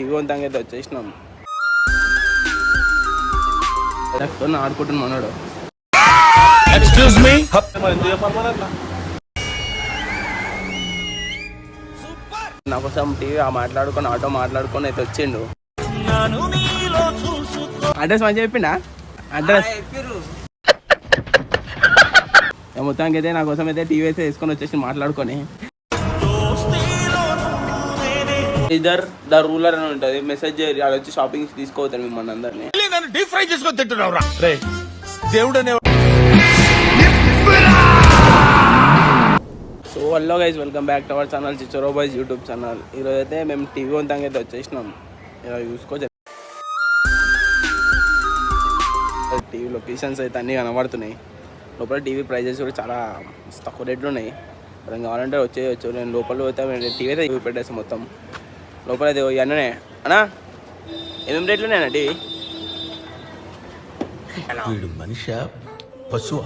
ఇగోంతంగా అయితే వచ్చేసినాం. ఆడుకుంటున్నా మనోడు. ఎక్స్క్యూజ్ మీ, నా కోసం టీవీ మాట్లాడుకొని ఆటో మాట్లాడుకొని అయితే వచ్చిండు. అడ్రస్ మంచిగా చెప్పిండా? అడ్రస్ మొత్తానికి అయితే నా కోసం అయితే టీవీ అయితే వేసుకొని వచ్చేసి మాట్లాడుకొని ఇద్దరు ద రూలర్ అని ఉంటుంది, మెసేజ్ చేయరు, అది వచ్చి షాపింగ్ తీసుకోవద్దని మిమ్మల్ని అందరినీ. నన్ను డీప్ ఫ్రై చేసుకొని తింటున్నావురా రే దేవుడు అనే. So hello guys, welcome back to our channel Chichcharo boys YouTube channel. ఈరోజు అయితే మేము టీవీ వంతంగా అయితే వచ్చేసినాం. ఇలా చూసుకోవచ్చు, టీవీ లొకేషన్స్ అయితే అన్నీ కనబడుతున్నాయి. లోపల టీవీ ప్రైజెస్ కూడా చాలా తక్కువ రేట్లు ఉన్నాయి. మనం కావాలంటే వచ్చేయచ్చు. నేను లోపల పోతే టీవీ అయితే పెట్టేస్తాను మొత్తం. లోపల అయితే ఇవన్నీ అన్నా ఏమేమి రేట్లున్నాయన్నా టీవీ? వీడు మనిషి పశువా?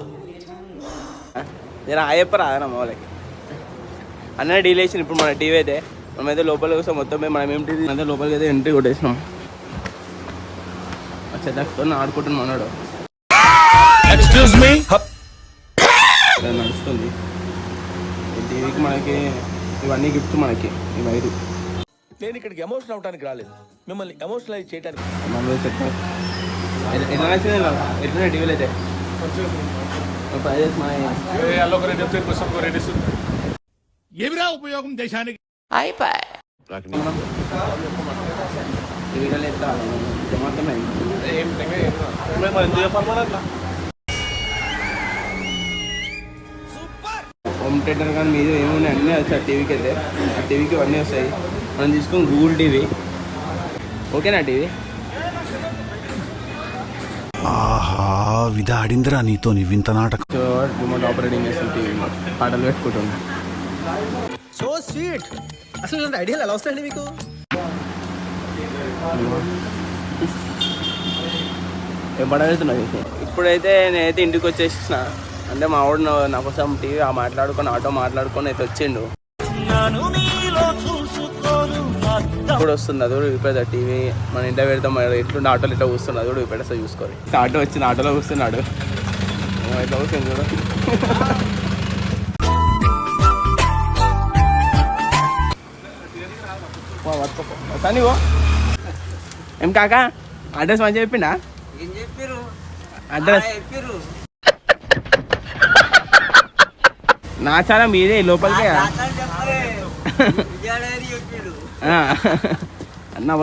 నేను చెప్పరా అన్న వాళ్ళకి అన్న డీల్ వేసిన. ఇప్పుడు మన టీవీ అయితే మనమైతే లోపలికి వస్తాం మొత్తం. మనం ఏం టీవీ అయితే లోపలికి అయితే ఎంట్రీ కొట్టేసినాం. చెత్తతో ఆడుకుంటున్నాం అన్నాడు. ఎక్స్క్యూజ్ మీ, నడుస్తుంది ఈ టీవీకి. మనకి ఇవన్నీ గిఫ్ట్స్ మనకి ఈ వైరు. నేను ఇక్కడికి ఎమోషన్ అవడానికి రాలేదు, మిమ్మల్ని ఎమోషనలైజ్ చేయడానికి. ఎట్లా నచ్చింది ఎట్లా టీవీలో అయితే ప్రైజెస్ ఏమిరా ఉపయోగం దేశానికి? టీవీలో ఎట్లా మొత్తమే హోమ్ థియేటర్ కానీ మీద ఏమున్నాయి అన్నీ వస్తాయి టీవీకి అయితే. ఆ టీవీకి అన్నీ వస్తాయి. మనం తీసుకుని గూగుల్ టీవీ ఓకేనా టీవీ? ఆహా, విధాడిందిరా నీతో నీ వింత నాటకం. రిమోట్ ఆపరేటింగ్ చేస్తాం టీవీ, పాటలు పెట్టుకుంటున్నాం. So sweet. అసలు ఇలాంటి ఐడియాలు ఎలా వస్తాయండి మీకు? ఏం పడవేస్తున్నావు? ఇప్పుడైతే నేనైతే ఇంటికి వచ్చేసిన. అంటే మా వాడు నా కోసం టీవీ మాట్లాడుకొని ఆటో మాట్లాడుకొని అయితే వచ్చిండు. ఇప్పుడు వస్తుంది అది కూడా విపేద టీవీ. మన ఇంట్లో పెడతాం ఎట్లుండి ఆటోలు ఇట్లా కూర్స్తుంది, అది కూడా విపేస్తా చూసుకొని. ఆటో వచ్చింది, ఆటోలో కూర్చున్నాడు. ఇట్లా కూర్చొని చూడు. కానీ ఏం కాకా అడ్రస్ మంచిగా చెప్పిండా? అడ్రస్ నా చాలా మీదే లోపలికే అన్న